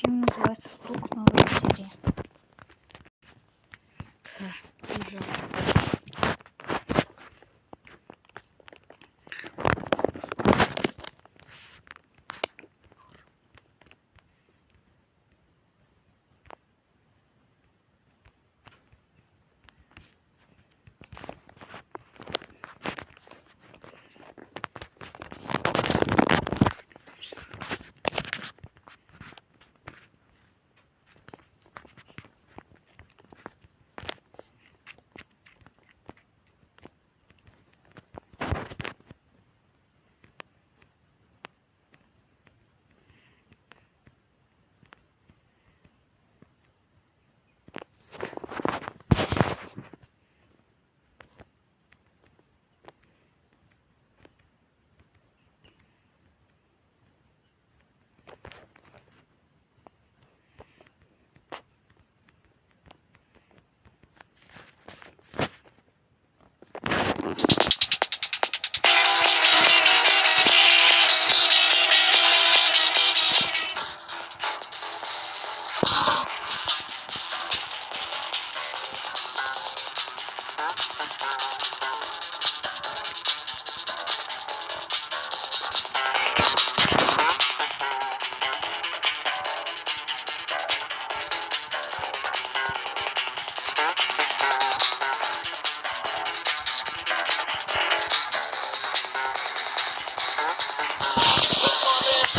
Фильм называется «Стук новой серии». Ужас.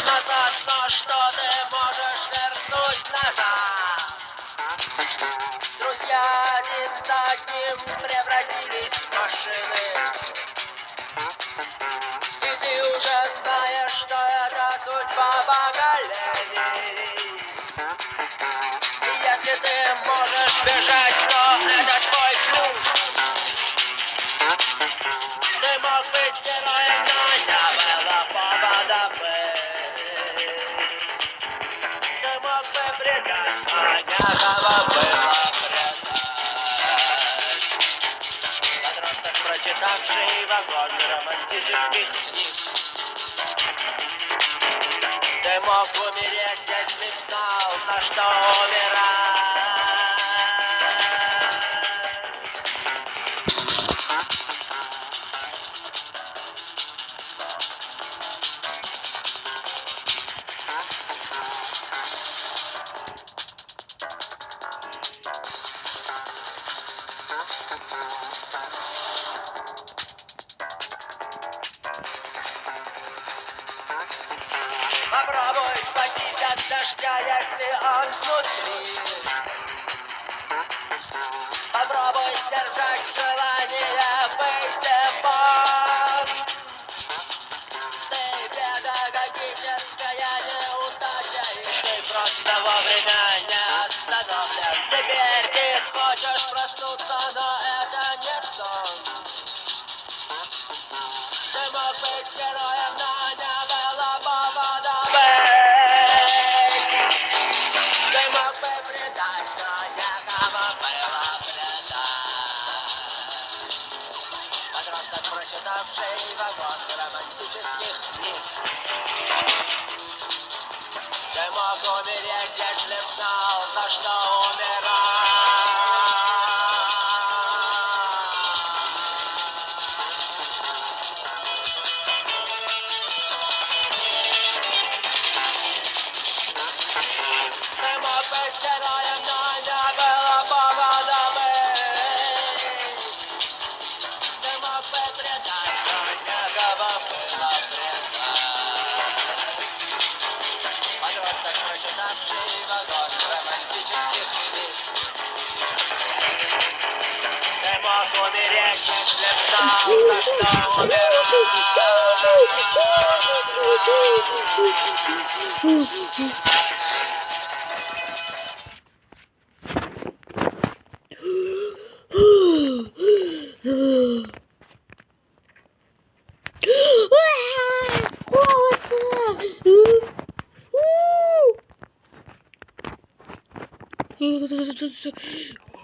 Назад, но что ты можешь вернуть назад? Друзья один за одним превратились в машины. И ты уже знаешь, что это судьба поколений. И если ты можешь бежать, то это твой плюс. Ты мог быть героем, но не было повода быть. Ты мог бы предать, а некого было предать. Подросток, прочитавший вагон романтических книг. Ты мог умереть, если б знал, за что умирать. Попробуй спастись от дождя, если он внутри. Попробуй сдержать желание выйти вон. Ты педагогическая неудача, и ты просто вовремя не остановлен. Теперь ты хочешь проснуться, но это не сон. Ты мог быть героем, но не было повода быть. Ты мог бы предать, но некого было предать. Подросток, прочитавший вагон романтических книг. Ты мог умереть, если б знал, за что умирать. Ты мог быть героем, но не было повода быть. Ты мог бы предать, но некого было предать. Подросток, прочитавший вагон романтических книг. Ты мог умереть, если б знал, за что умирать.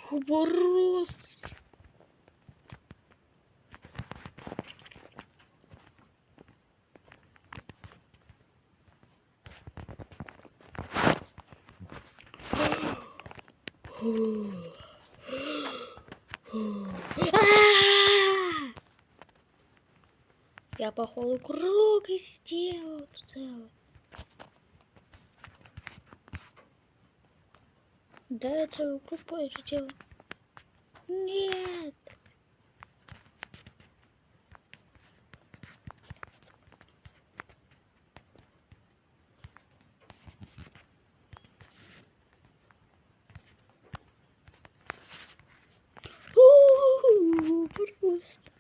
Хворост. Я походу круг сделал. Да, я целую круг сделал. Нет. Просто.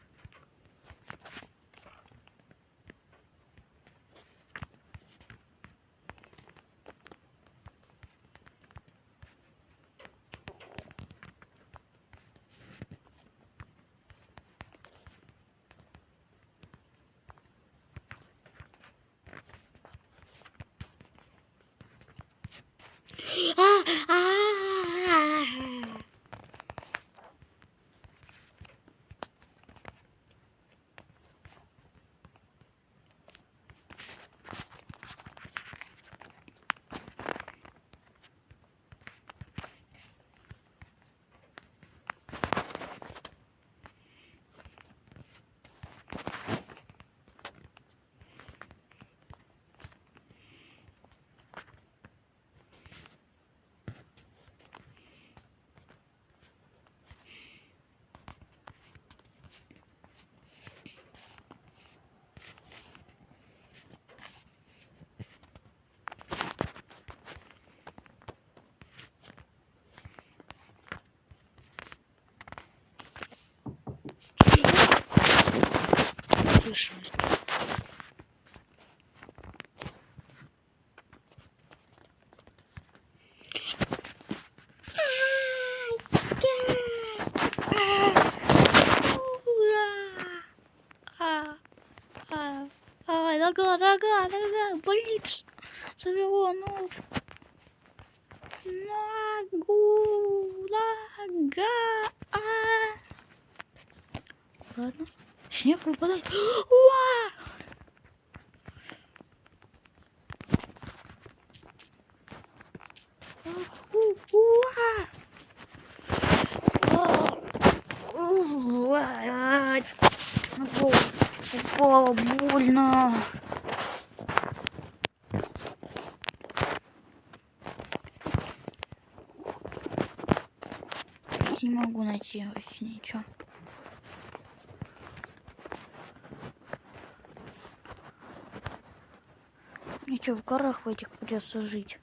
Слышишь? Нога, болит. Завело, ну. Ногу, нога. Аккуратно. Снег выпадает. Уа! Упала больно. Не могу найти вообще ничего. Ничего, в горах в этих придется жить.